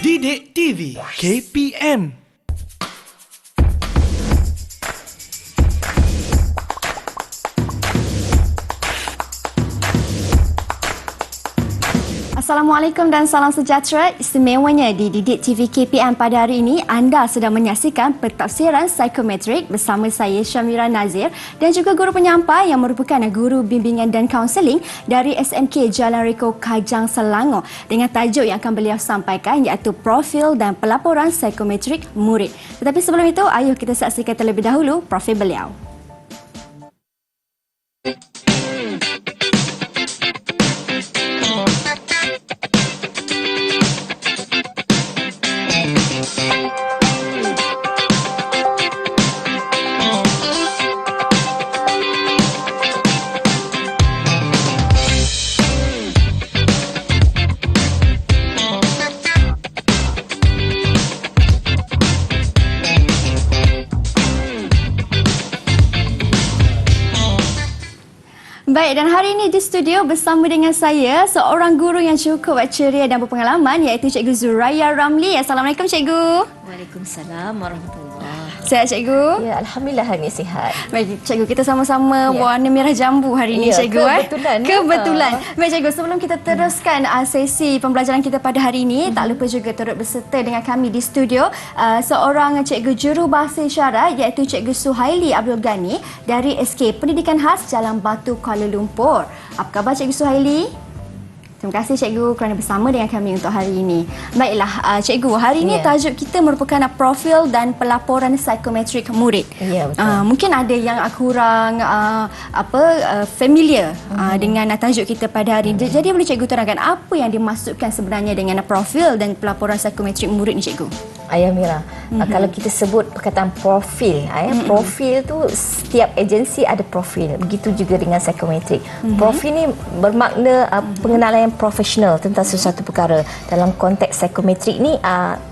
Didik TV KPM. Assalamualaikum dan salam sejahtera. Istimewanya di Didik TV KPM pada hari ini, anda sedang menyaksikan pentafsiran psikometrik bersama saya Syamira Nazir dan juga guru penyampai yang merupakan guru bimbingan dan kaunseling dari SMK Jalan Reko Kajang Selangor dengan tajuk yang akan beliau sampaikan iaitu profil dan pelaporan psikometrik murid. Tetapi sebelum itu, ayuh kita saksikan terlebih dahulu profil beliau. Baik, dan hari ini di studio bersama dengan saya seorang guru yang cukup ceria dan berpengalaman iaitu Cikgu Zuraya Ramli. Assalamualaikum Cikgu. Waalaikumsalam warahmatullahi. Sihat Cikgu? Ya, alhamdulillah hari ini sihat. Baik Cikgu, kita sama-sama warna merah jambu hari ini Cikgu. Kebetulan. Kebetulan. Baik Cikgu, sebelum kita teruskan sesi pembelajaran kita pada hari ini, tak lupa juga turut berserta dengan kami di studio seorang Cikgu Juru Bahasa Isyarat iaitu Cikgu Suhaili Abdul Ghani dari SK Pendidikan Khas Jalan Batu Kuala Lumpur. Apa khabar Cikgu Suhaili? Terima kasih Cikgu kerana bersama dengan kami untuk hari ini. Baiklah Cikgu, hari ini tajuk kita merupakan profil dan pelaporan psikometrik murid. Ya, betul. Mungkin ada yang kurang familiar dengan tajuk kita pada hari ini. Jadi boleh Cikgu terangkan apa yang dimaksudkan sebenarnya dengan profil dan pelaporan psikometrik murid ni Cikgu? Ayah Mira, kalau kita sebut perkataan profil, profil tu setiap agensi ada profil. Begitu juga dengan psikometrik. Profil ni bermakna pengenalan yang profesional tentang sesuatu perkara. Dalam konteks psikometrik ni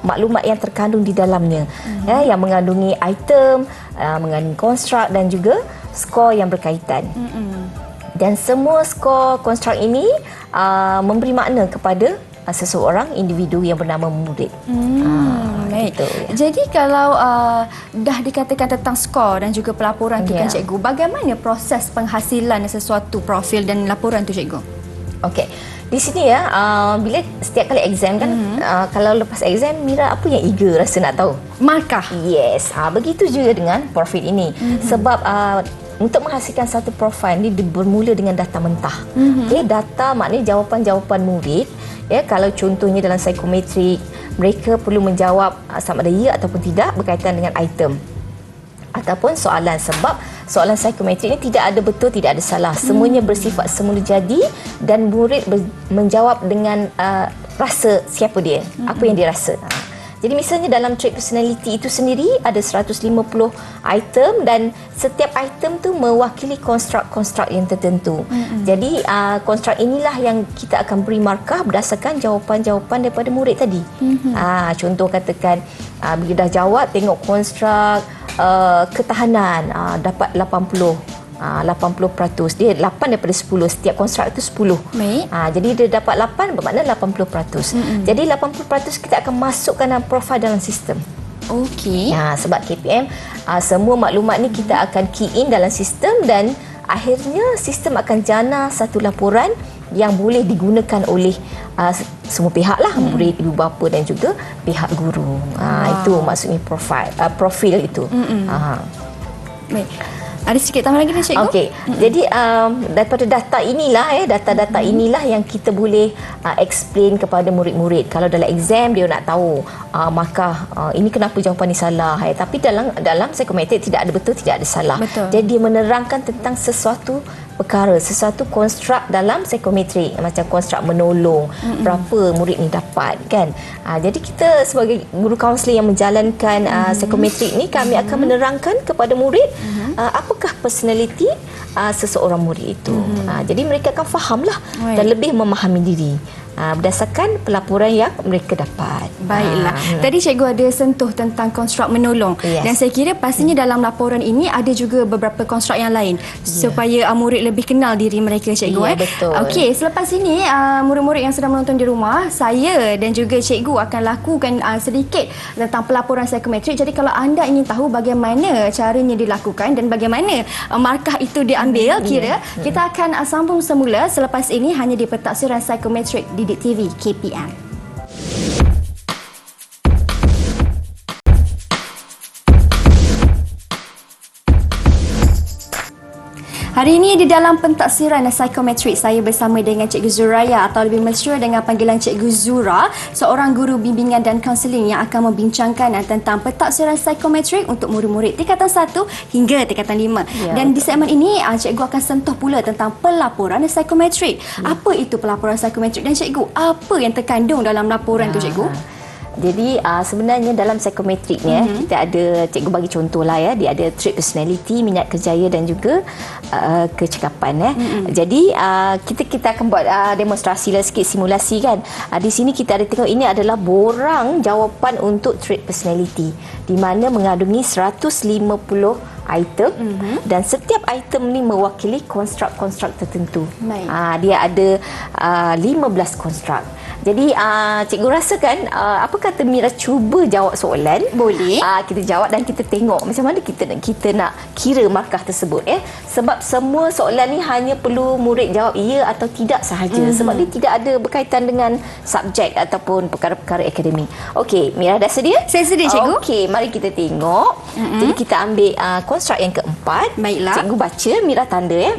maklumat yang terkandung di dalamnya, yang mengandungi item, mengandungi konstruk dan juga skor yang berkaitan. Dan semua skor konstruk ini memberi makna kepada seseorang individu yang bernama murid. Baik. Gitu, ya. Jadi kalau dah dikatakan tentang skor dan juga pelaporan tu kan Cikgu, bagaimana proses penghasilan sesuatu profil dan laporan tu Cikgu? Okey. Di sini bila setiap kali exam kan, kalau lepas exam Mira apa yang eager rasa nak tahu? Markah. Yes. Begitu juga dengan profil ini. Sebab untuk menghasilkan satu profil ni bermula dengan data mentah. Okey, data maknanya jawapan-jawapan murid. Ya, kalau contohnya dalam psikometrik, mereka perlu menjawab sama ada ya ataupun tidak berkaitan dengan item ataupun soalan, sebab soalan psikometrik ini tidak ada betul, tidak ada salah. Semuanya bersifat semula jadi dan murid menjawab dengan rasa siapa dia, apa yang dia rasa. Jadi misalnya dalam trait personality itu sendiri ada 150 item dan setiap item tu mewakili konstruk-konstruk yang tertentu. Jadi konstruk inilah yang kita akan beri markah berdasarkan jawapan-jawapan daripada murid tadi. Contoh katakan bila dah jawab tengok konstruk ketahanan dapat 80%. 80%. Dia 8 daripada 10. Setiap konstruk itu 10. Jadi dia dapat 8 bermakna 80%. Jadi 80% kita akan masukkan dalam profil dalam sistem. Okey. Sebab KPM semua maklumat ni kita akan key in dalam sistem dan akhirnya sistem akan jana satu laporan yang boleh digunakan oleh semua pihak lah, murid, ibu bapa dan juga pihak guru. Itu maksudnya profil itu. Baik. Ada sikit tambah lagi ni Cikgu? Okey. Jadi daripada data inilah data-data inilah yang kita boleh explain kepada murid-murid. Kalau dalam exam dia nak tahu maka ini kenapa jawapan ni salah. Tapi dalam psikometrik tidak ada betul, tidak ada salah. Betul. Jadi dia menerangkan tentang sesuatu perkara, sesuatu konstruk dalam psikometrik, macam konstruk menolong, berapa murid ni dapat kan. Jadi kita sebagai guru kaunseling yang menjalankan psikometrik ni, kami akan menerangkan kepada murid apakah personality seseorang murid itu. Jadi mereka akan fahamlah dan lebih memahami diri. berdasarkan pelaporan yang mereka dapat. Baiklah. Tadi cikgu ada sentuh tentang konstruk menolong. Yes. Dan saya kira pastinya dalam laporan ini ada juga beberapa konstruk yang lain supaya murid lebih kenal diri mereka, cikgu. Ya, betul. Okey, selepas ini murid-murid yang sedang menonton di rumah, saya dan juga cikgu akan lakukan sedikit tentang pelaporan psikometrik. Jadi kalau anda ingin tahu bagaimana caranya dilakukan dan bagaimana markah itu diambil, kita akan sambung semula selepas ini hanya di Pentaksiran Psikometrik Didik TV KPM. Hari ini di dalam pentaksiran psikometrik, saya bersama dengan Cikgu Zuraya atau lebih masyhur dengan panggilan Cikgu Zura, seorang guru bimbingan dan kaunseling yang akan membincangkan tentang pentaksiran psikometrik untuk murid-murid tingkatan 1 hingga tingkatan 5. Dan di segmen ini cikgu akan sentuh pula tentang pelaporan psikometrik. Apa itu pelaporan psikometrik dan cikgu, apa yang terkandung dalam laporan tu, cikgu? Jadi sebenarnya dalam psikometriknya kita ada, cikgu bagi contoh lah ya, dia ada trait personality, minat kerjaya dan juga kecakapan. Jadi kita akan buat demonstrasi lah sikit, simulasi kan. Di sini kita ada tengok, ini adalah borang jawapan untuk trait personality di mana mengandungi 150 item dan setiap item ni mewakili konstruk-konstruk tertentu. Dia ada 15 konstruk. Jadi cikgu rasakan apa kata Mira cuba jawab soalan. Boleh. Kita jawab dan kita tengok macam mana kita nak kira markah tersebut sebab semua soalan ni hanya perlu murid jawab ya atau tidak sahaja sebab dia tidak ada berkaitan dengan subjek ataupun perkara-perkara akademik. Okey, Mira dah sedia? Saya sedia, cikgu. Okey, mari kita tengok. Jadi kita ambil konstruk yang keempat. Baiklah. Cikgu baca, Mira tanda ya.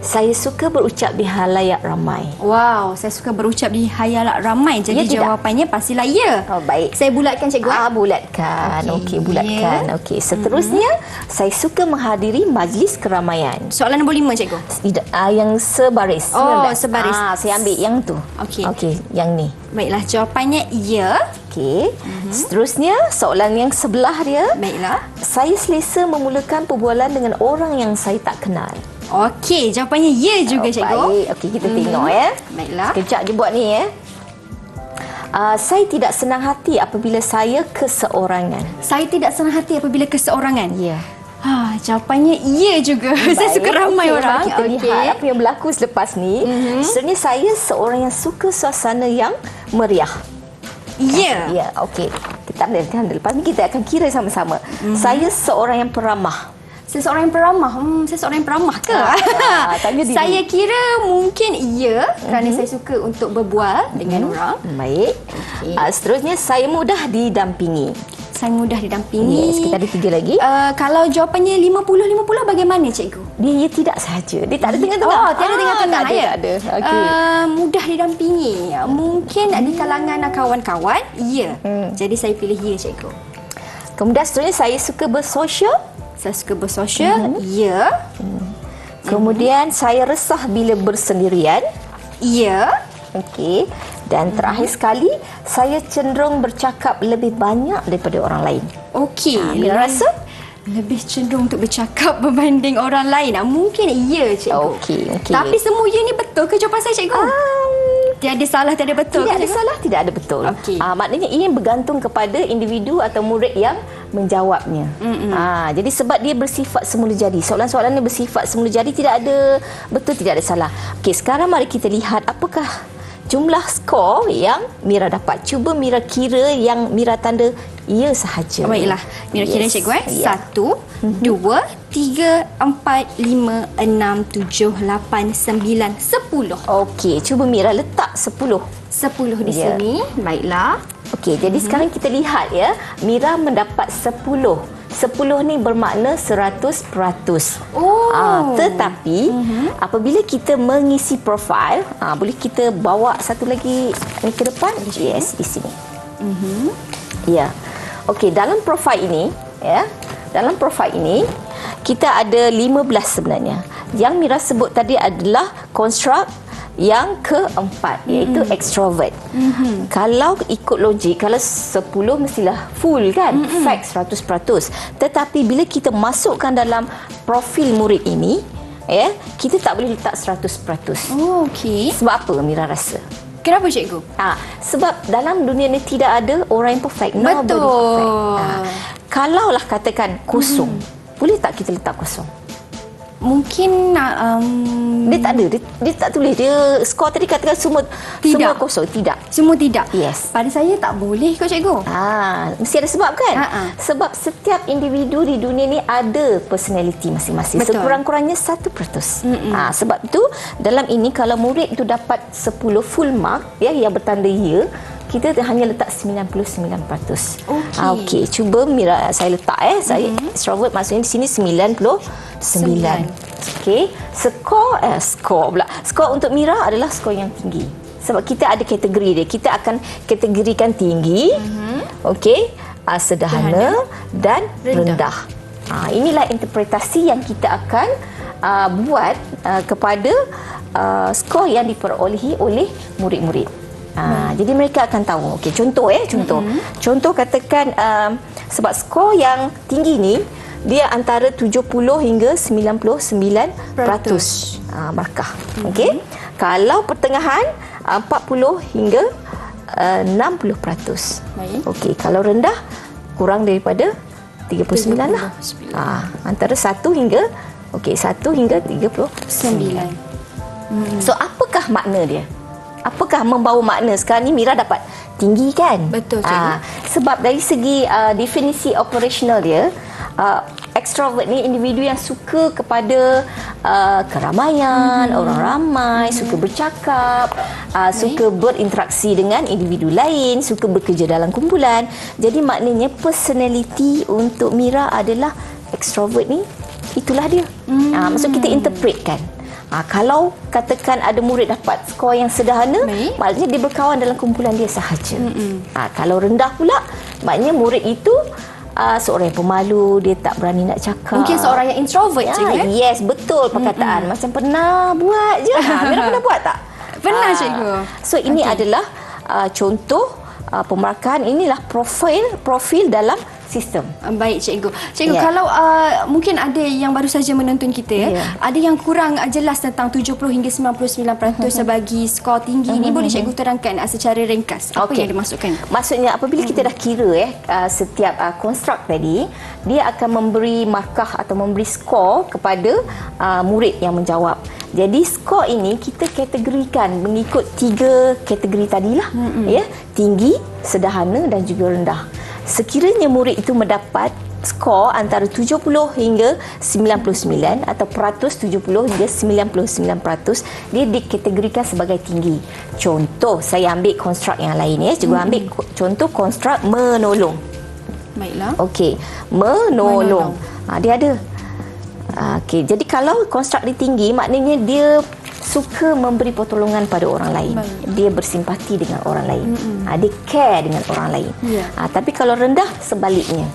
Saya suka berucap di halayak ramai. Wow, saya suka berucap di halayak ramai. Jadi jawapannya pastilah ya. Oh, baik. Saya bulatkan, cikgu. Bulatkan. Okey, bulatkan. Okey, seterusnya saya suka menghadiri majlis keramaian. Soalan nombor 5, cikgu. Yang sebaris. Oh, 19. sebaris. Saya ambil yang tu. Okey, yang ni. Baiklah, jawapannya ya. Okey. Seterusnya soalan yang sebelah dia. Baiklah. Saya selesa memulakan perbualan dengan orang yang saya tak kenal. Okey, jawapannya ya juga, cikgu. Baik. Okey, kita tengok ya. Baiklah. Sekejap je buat ni ya. Saya tidak senang hati apabila saya keseorangan. Saya tidak senang hati apabila keseorangan. Ya. Jawapannya ya juga. Saya suka ramai orang. Kita lihat apa yang berlaku selepas ni. Sebenarnya saya seorang yang suka suasana yang meriah. Ya. Ya, okey. Kita ambilkan lepas ni kita akan kira sama-sama. Saya seorang yang peramah. Saya seorang yang peramah. Saya seorang yang peramah ke? Tanya diri. Saya kira mungkin ya, kerana saya suka untuk berbual dengan orang. Baik. Seterusnya saya mudah didampingi. Saya mudah didampingi. Yes, kita ada 3 lagi. Kalau jawapannya 50-50 bagaimana, cikgu? Dia tidak sahaja. Dia tak ada tengah-tengah. Tiada tengah-tengah tak ada, ya? tak ada. Okey. Mudah didampingi. Mungkin di kalangan kawan-kawan, ya. Jadi saya pilih ya, cikgu. Kemudian seterusnya saya suka bersosial. Saya suka bersosial, ya. Kemudian saya resah bila bersendirian. Ya. Okey. Dan terakhir sekali, saya cenderung bercakap lebih banyak daripada orang lain. Okey. Mira rasa? Lebih cenderung untuk bercakap berbanding orang lain. Mungkin ya, cikgu. Okey. Tapi semua ya ni betul ke jawapan saya, cikgu? Tiada salah, tiada betul. Tidak ada salah, tidak ada betul. Okey. Maknanya ini bergantung kepada individu atau murid yang menjawabnya. Jadi sebab dia bersifat semula jadi. Soalan-soalan ni bersifat semula jadi, tidak ada betul, tidak ada salah. Okey, sekarang mari kita lihat apakah jumlah skor yang Mira dapat. Cuba Mira kira yang Mira tanda ya sahaja. Baiklah, Mira kira, cikgu. 1, 2, 3, 4, 5, 6, 7, 8, 9, 10. Okey, cuba Mira letak 10. 10 di sini. Baiklah. Okey, jadi sekarang kita lihat ya, Mira mendapat 10. 10 ni bermakna 100%. Tetapi apabila kita mengisi profil, boleh kita bawa satu lagi ni ke depan. Yes, di sini. Ya. Okey, dalam profil ini ya, dalam profil ini kita ada 15 sebenarnya. Yang Mira sebut tadi adalah konstruk yang keempat, iaitu extrovert. Kalau ikut logik, kalau 10 mestilah full kan, fact 100%. Tetapi bila kita masukkan dalam profil murid ini, kita tak boleh letak 100%. Okey. Sebab apa Mira rasa? Kenapa cikgu? Sebab dalam dunia ni tidak ada orang yang perfect. Nobody Betul. perfect. Kalaulah katakan kosong, boleh tak kita letak kosong? Mungkin Dia tak ada. Dia tak tulis. Dia skor tadi katakan semua kosong. Tidak. semua tidak. Yes. Pada saya tak boleh kot cikgu. Mesti ada sebab kan? Sebab setiap individu di dunia ni ada personality masing-masing. Betul. Sekurang-kurangnya 1%. Sebab tu dalam ini kalau murid tu dapat 10 full mark yang bertanda ya, kita hanya letak 99%. Okey, cuba Mira saya letak saya extrovert maksudnya di sini 99. Okey, skor untuk Mira adalah skor yang tinggi. Sebab kita ada kategori dia. Kita akan kategorikan tinggi, okey, sederhana dan rendah. Inilah interpretasi yang kita akan buat kepada skor yang diperolehi oleh murid-murid. Jadi mereka akan tahu. Okey, contoh katakan sebab skor yang tinggi ni dia antara 70 hingga 99% markah. Okey. Kalau pertengahan 40 hingga 60%. Okey, kalau rendah kurang daripada 39 lah. Antara 1 hingga 39. So apakah makna dia? Apakah membawa makna? Sekarang ni Mira dapat tinggi kan? Betul, cikgu. Sebab dari segi definisi operasional dia, extrovert ni individu yang suka kepada keramaian, orang ramai, suka bercakap, suka berinteraksi dengan individu lain, suka bekerja dalam kumpulan. Jadi maknanya personality untuk Mira adalah extrovert ni, itulah dia. Maksud kita interpretkan. Kalau katakan ada murid dapat skor yang sederhana, maknanya dia berkawan dalam kumpulan dia sahaja. Kalau rendah pula, maknanya murid itu seorang yang pemalu, dia tak berani nak cakap. Mungkin seorang yang introvert, cikgu. Yes, betul perkataan. Macam pernah buat je. Mira pernah buat tak? Pernah, cikgu. So ini adalah contoh pemarkahan. Inilah profil dalam sistem. Baik, cikgu. Cikgu, kalau mungkin ada yang baru saja menonton kita, ada yang kurang jelas tentang 70 hingga 99% bagi skor tinggi ni, boleh cikgu terangkan secara ringkas apa yang dimasukkan? Maksudnya apabila kita dah kira setiap konstruk tadi, dia akan memberi markah atau memberi skor kepada murid yang menjawab. Jadi skor ini kita kategorikan mengikut 3 kategori tadilah, tinggi, sederhana dan juga rendah. Sekiranya murid itu mendapat skor antara 70 hingga 99 atau peratus 70 hingga 99%, dia dikategorikan sebagai tinggi. Contoh, saya ambil konstruk yang lain Cikgu ambil contoh konstruk menolong. Baiklah. Okey, menolong. Dia ada. Okey, jadi kalau konstruk dia tinggi, maknanya dia suka memberi pertolongan pada orang lain. Dia bersimpati dengan orang lain. Dia care dengan orang lain. Tapi kalau rendah, sebaliknya.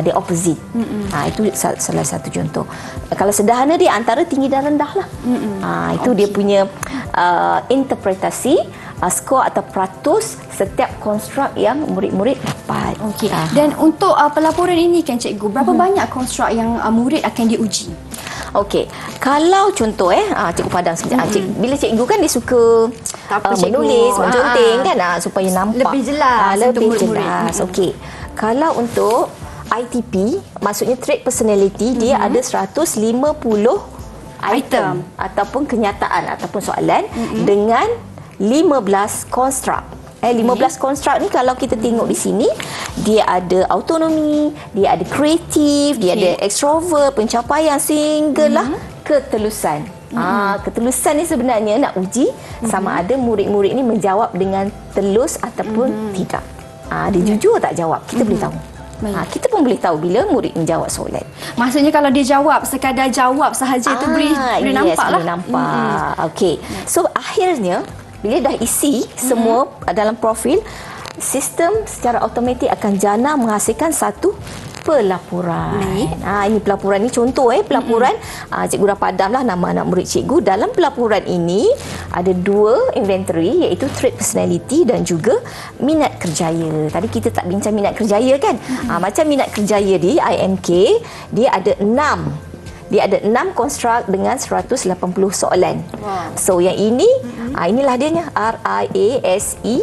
Dia opposite. Itu salah satu contoh. Kalau sederhana, dia antara tinggi dan rendah lah. Itu dia punya interpretasi skor atau peratus setiap konstruk yang murid-murid dapat. Dan untuk pelaporan ini kan cikgu, berapa banyak konstruk yang murid akan diuji? Okey, kalau contoh cikgu padang sekejap. Bila cikgu kan dia suka menulis, menconteng kan supaya nampak lebih jelas, lebih jelas. Okey. Kalau untuk ITP, maksudnya trait personality, dia ada 150 item ataupun kenyataan ataupun soalan dengan 15 konstruk. 15 konstruk ni kalau kita tengok di sini, dia ada autonomi, dia ada kreatif, dia ada extrovert, pencapaian sehinggalah ketelusan. Ketelusan ni sebenarnya nak uji sama ada murid-murid ni menjawab dengan telus ataupun tidak. Dia jujur tak jawab, kita boleh tahu. Kita pun boleh tahu bila murid menjawab soalan. Maksudnya kalau dia jawab, sekadar jawab sahaja itu boleh nampak lah. Boleh nampak. Okey. So akhirnya bila dah isi semua dalam profil, sistem secara automatik akan jana menghasilkan satu pelaporan. Ini pelaporan ni contoh pelaporan cikgu dah padamlah nama anak murid cikgu. Dalam pelaporan ini ada 2 inventory, iaitu trait personality dan juga minat kerjaya. Tadi kita tak bincang minat kerjaya kan? Macam minat kerjaya di IMK, dia ada 6 dia ada 6 konstruk dengan 180 soalan. Wow. So yang ini, inilah dianya, RIASEK.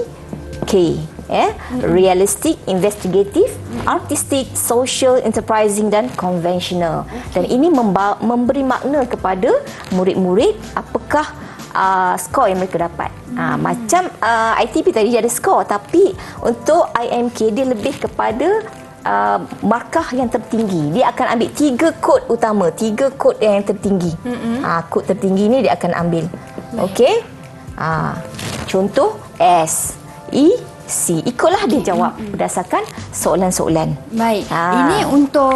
Realistic, investigative, artistic, social, enterprising dan conventional. Dan ini memberi makna kepada murid-murid apakah skor yang mereka dapat. Macam ITP tadi dia ada skor, tapi untuk IMK dia lebih kepada markah yang tertinggi. Dia akan ambil 3 kod utama, 3 kod yang tertinggi. Kod tertinggi ni dia akan ambil. Okey. Contoh S, E, C. Ikutlah dia jawab berdasarkan soalan-soalan. Baik. Ini untuk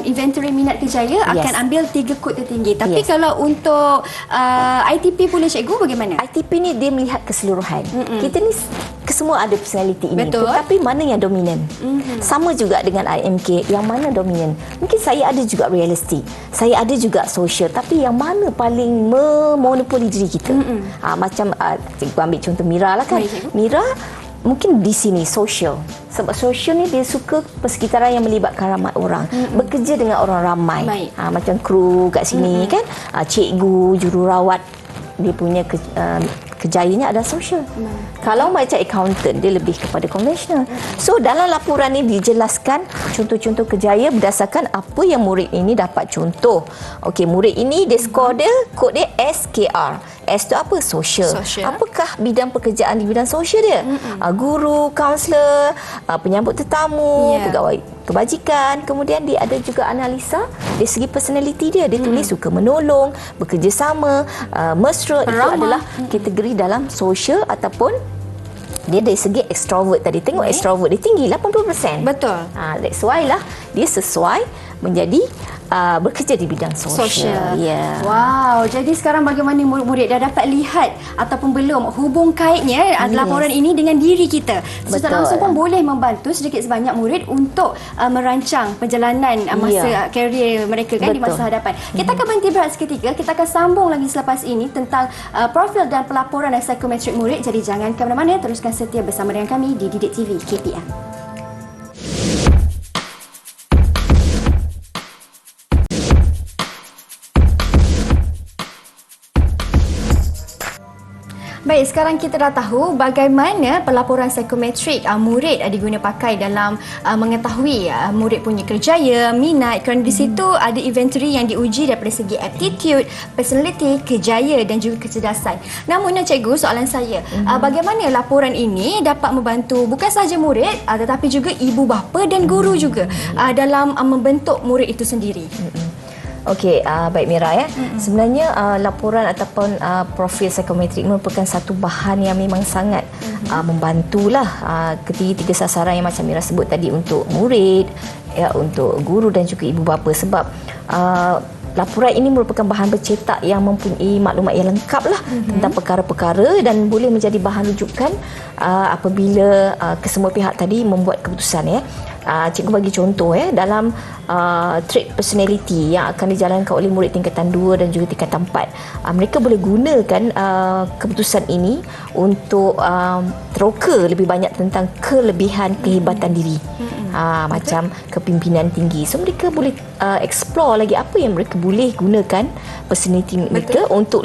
inventory minat kerjaya akan ambil 3 kod tertinggi. Tapi kalau untuk ITP pula cikgu bagaimana? ITP ni dia melihat keseluruhan. Kita ni semua ada personality ini. Betul. Tetapi mana yang dominan? Sama juga dengan IMK, yang mana dominan? Mungkin saya ada juga realistik, saya ada juga social, tapi yang mana paling memonopoli diri kita? Macam cikgu ambil contoh Mira lah kan. Baik, Mira mungkin di sini social. Sebab social ni dia suka persekitaran yang melibatkan ramai orang. Bekerja dengan orang ramai. Macam kru kat sini kan. Cikgu, jururawat, dia punya kejayanya adalah social. Kalau macam accountant, dia lebih kepada konvensional. So dalam laporan ni dijelaskan contoh-contoh kejaya berdasarkan apa yang murid ini dapat contoh. Okey, murid ini dia skor dia, kod dia SKR. S tu apa? Social. Apakah bidang pekerjaan di bidang sosial dia? Guru, kaunselor, penyambut tetamu, pegawai kebajikan. Kemudian dia ada juga analisa dari segi personality dia. Dia tulis suka menolong, bekerjasama, mesra. Itu adalah kategori dalam sosial ataupun dia dari segi extrovert tadi. Tengok extrovert dia tinggi 80%. Betul. That's why lah dia sesuai menjadi bekerja di bidang sosial. Wow, jadi sekarang bagaimana murid-murid dah dapat lihat ataupun belum hubung kaitnya laporan ini dengan diri kita. Secara langsung pun boleh membantu sedikit sebanyak murid untuk merancang perjalanan masa karier mereka kan di masa hadapan. Kita akan berhenti berehat seketika. Kita akan sambung lagi selepas ini tentang profil dan pelaporan psikometrik murid. Jadi jangan ke mana-mana, teruskan setia bersama dengan kami di Didik TV KPM. Baik, sekarang kita dah tahu bagaimana pelaporan psikometrik murid diguna pakai dalam mengetahui murid punya kerjaya, minat, kerana di situ ada inventory yang diuji daripada segi aptitude, personality, kerjaya dan juga kecerdasan. Namun cikgu, soalan saya, bagaimana laporan ini dapat membantu bukan sahaja murid tetapi juga ibu bapa dan guru juga dalam membentuk murid itu sendiri? Okey, baik Mira ya. Sebenarnya laporan ataupun profil psikometrik merupakan satu bahan yang memang sangat membantulah ketiga sasaran yang macam Mira sebut tadi, untuk murid, untuk guru dan juga ibu bapa. Sebab laporan ini merupakan bahan bercetak yang mempunyai maklumat yang lengkap lah tentang perkara-perkara dan boleh menjadi bahan rujukan apabila kesemua pihak tadi membuat keputusan ya. Cikgu bagi contoh dalam trait personality yang akan dijalankan oleh murid tingkatan 2 dan juga tingkatan 4. Mereka boleh gunakan keputusan ini untuk teroka lebih banyak tentang kelebihan kehebatan diri. Macam kepimpinan tinggi. So mereka boleh explore lagi apa yang mereka boleh gunakan personality mereka untuk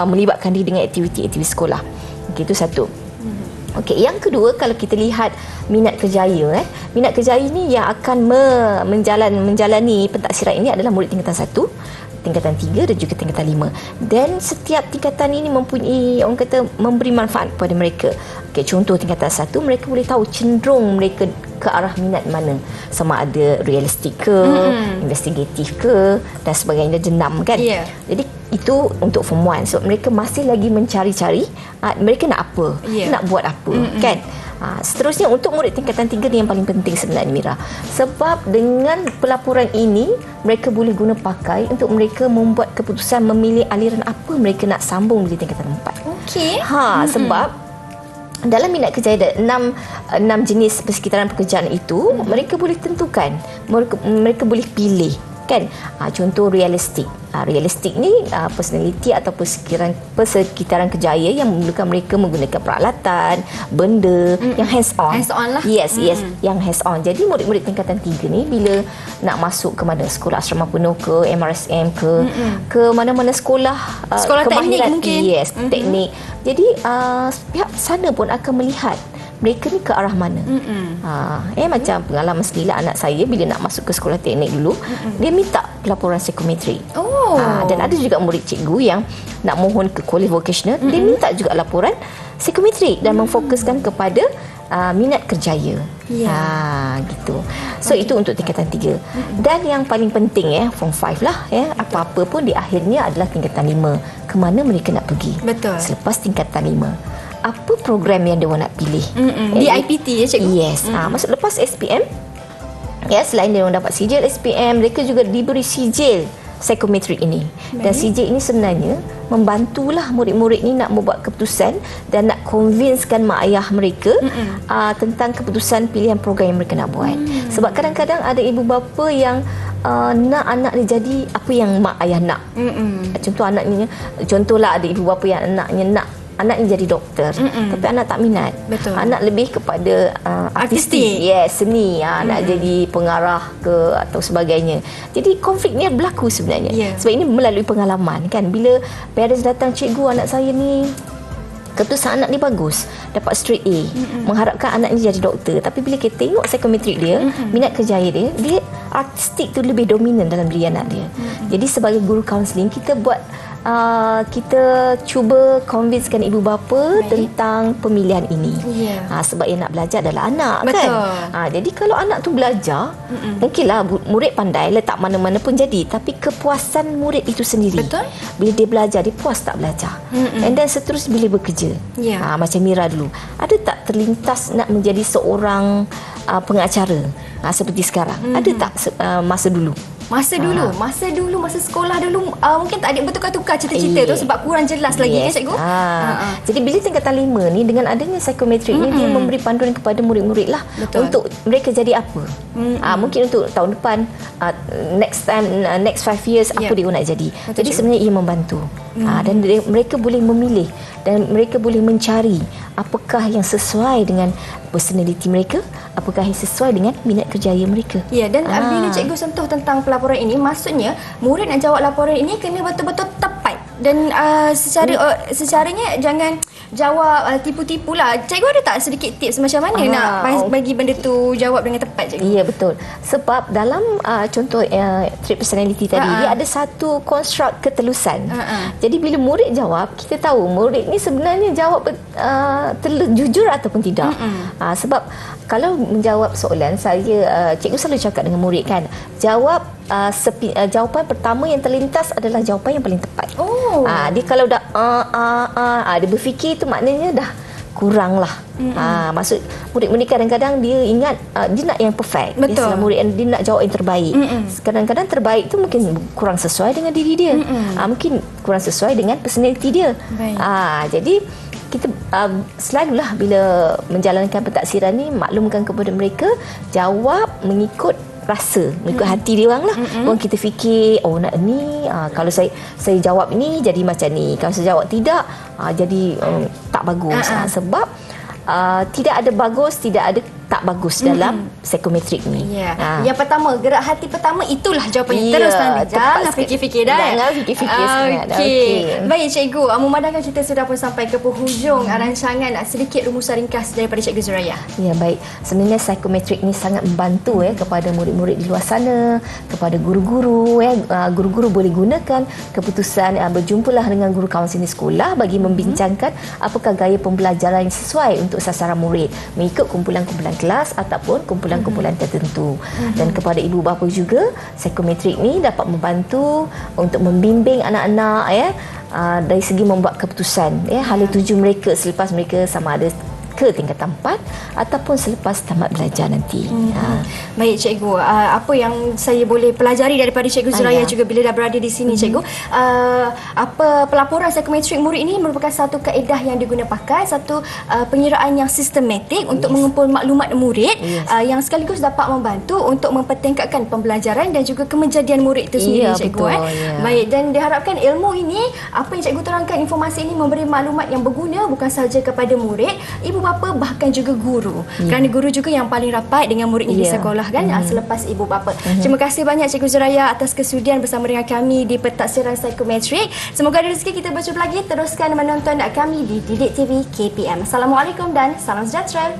melibatkan diri dengan aktiviti-aktiviti sekolah. Okay, itu satu. Okey, yang kedua, kalau kita lihat minat kerjaya, minat kerjaya ini yang akan menjalani pentaksiran ini adalah murid tingkatan 1, tingkatan 3 dan juga tingkatan 5. Dan setiap tingkatan ini mempunyai, orang kata, memberi manfaat kepada mereka. Okey, contoh tingkatan 1, mereka boleh tahu cenderung mereka ke arah minat mana, sama ada realistik ke, investigatif ke dan sebagainya, jenam kan. Jadi itu untuk form 1. So mereka masih lagi mencari-cari mereka nak apa, nak buat apa kan. Seterusnya untuk murid tingkatan 3 ni yang paling penting sebenarnya Mira. Sebab dengan pelaporan ini mereka boleh guna pakai untuk mereka membuat keputusan memilih aliran apa mereka nak sambung di tingkatan 4. Okey. Sebab dalam minat kerjaya ada 6 jenis persekitaran pekerjaan itu, mereka boleh tentukan, mereka boleh pilih kan. Contoh realistik. Realistik ni personality atau persekitaran kerjaya yang memerlukan mereka menggunakan peralatan, benda yang hands on. Hands on lah. Yes, yang hands on. Jadi murid-murid tingkatan 3 ni bila nak masuk ke mana, sekolah asrama penuh ke, MRSM ke mana-mana sekolah sekolah teknik mungkin. Yes, teknik. Jadi pihak sana pun akan melihat mereka ni ke arah mana. Macam pengalaman sendiri anak saya bila nak masuk ke sekolah teknik dulu, dia minta pelaporan psikometrik. Dan ada juga murid cikgu yang nak mohon ke college vocational, dia minta juga laporan psikometrik dan memfokuskan kepada minat kerjaya. Gitu. So itu untuk tingkatan 3. Dan yang paling penting form 5 lah apa-apa pun di akhirnya adalah tingkatan 5. Ke mana mereka nak pergi? Betul. Selepas tingkatan 5. Apa program yang dia orang nak pilih? Di IPT cikgu? Yes. Maksud lepas SPM, selain dia orang dapat sijil SPM, mereka juga diberi sijil psikometrik ini. Dan sijil ini sebenarnya membantulah murid-murid ni nak membuat keputusan dan nak convincekan mak ayah mereka tentang keputusan pilihan program yang mereka nak buat. Sebab kadang-kadang ada ibu bapa yang nak anak dia jadi apa yang mak ayah nak. Contohlah ada ibu bapa yang anaknya jadi doktor, tapi anak tak minat. Betul. Anak lebih kepada artistik. Yes, seni. Nak jadi pengarah ke atau sebagainya. Jadi konflik ni berlaku sebenarnya. Sebab ini melalui pengalaman kan. Bila parents datang, cikgu anak saya ni keputusan anak ni bagus, dapat straight A, mengharapkan anak ni jadi doktor. Tapi bila kita tengok psikometrik dia, minat kerjaya dia artistik tu lebih dominan dalam diri anak dia. Jadi sebagai guru kaunseling, kita cuba convincekan ibu bapa tentang pemilihan ini. Sebab yang nak belajar adalah anak. Betul. Kan. Jadi kalau anak tu belajar, mungkinlah murid pandai letak mana-mana pun jadi, tapi kepuasan murid itu sendiri. Betul. Bila dia belajar, dia puas tak belajar. And then seterusnya bila bekerja. Macam Mira dulu, ada tak terlintas nak menjadi seorang pengacara seperti sekarang? Ada tak masa dulu? Masa sekolah dulu mungkin tak ada bertukar-tukar cita-cita tu sebab kurang jelas lagi kan cikgu. Jadi bila tingkatan 5 ni dengan adanya psikometrik ni, dia memberi panduan kepada murid-murid lah. Betul. Untuk mereka jadi apa. Mungkin untuk tahun depan, next 5 years apa dia nak jadi. Betul, jadi cikgu. sebenarnya ia membantu. Dan mereka boleh memilih dan mereka boleh mencari apakah yang sesuai dengan personality mereka, apakah yang sesuai dengan minat kerjaya mereka. Dan bila cikgu sentuh tentang pelaporan ini, maksudnya murid nak jawab laporan ini kena betul-betul tepat dan secaranya jangan jawab tipu-tipu lah. Cikgu ada tak sedikit tips macam mana nak bagi benda tu jawab dengan tepat cikgu? Ya, betul. Sebab dalam contoh trait personality tadi, dia ada satu konstruk ketelusan. Jadi bila murid jawab, kita tahu murid ni sebenarnya jawab jujur ataupun tidak. Sebab kalau menjawab soalan, cikgu selalu cakap dengan murid kan, jawapan pertama yang terlintas adalah jawapan yang paling tepat. Dia kalau dah dia berfikir, tu maknanya dah kurang lah. Maksud murid-murid kadang-kadang dia ingat dia nak yang perfect. Betul. Murid dia nak jawab yang terbaik. Kadang-kadang terbaik tu mungkin kurang sesuai dengan diri dia. Mungkin kurang sesuai dengan personality dia. Jadi kita selalulah bila menjalankan pentaksiran ni, maklumkan kepada mereka jawab mengikut rasa, mengikut hati dia orang lah. Orang kita fikir, nak ni, kalau saya jawab ni jadi macam ni, kalau saya jawab tidak, jadi tak bagus. Sebab tidak ada bagus, tidak ada tak bagus dalam psikometrik ni. Yang pertama, gerak hati pertama, itulah jawapannya. Terus nanti jangan fikir-fikir dah. Jangan fikir-fikir sangat. Baik cikgu, memandangkan kita sudah pun sampai ke penghujung rancangan, sedikit rumusan ringkas daripada Cikgu Zuraiah. Ya, baik. Sebenarnya psikometrik ni sangat membantu kepada murid-murid di luar sana, kepada guru-guru. Guru-guru boleh gunakan keputusan berjumpalah dengan guru kaunseling sekolah bagi membincangkan apakah gaya pembelajaran yang sesuai untuk sasaran murid mengikut kumpulan-kumpulan kelas ataupun kumpulan-kumpulan tertentu. Dan kepada ibu bapa juga, psikometrik ni dapat membantu untuk membimbing anak-anak dari segi membuat keputusan hala tuju mereka selepas mereka sama ada ke tingkatan 4 ataupun selepas tamat belajar nanti. Baik cikgu, apa yang saya boleh pelajari daripada Cikgu Zuraya juga bila dah berada di sini cikgu, apa pelaporan psikometrik murid ini merupakan satu kaedah yang diguna pakai, satu pengiraan yang sistematik untuk mengumpul maklumat murid yang sekaligus dapat membantu untuk mempertingkatkan pembelajaran dan juga kemejadian murid itu sendiri cikgu. Baik, dan diharapkan ilmu ini, apa yang cikgu terangkan, informasi ini memberi maklumat yang berguna bukan sahaja kepada murid, ibu bapa, bahkan juga guru. Kerana guru juga yang paling rapat dengan murid di sekolah kan, selepas ibu bapa. Terima kasih banyak Cikgu Zuraya atas kesudian bersama dengan kami di Pentaksiran Psikometrik. Semoga ada rezeki kita berjumpa lagi. Teruskan menonton kami di Didik TV KPM. Assalamualaikum dan salam sejahtera.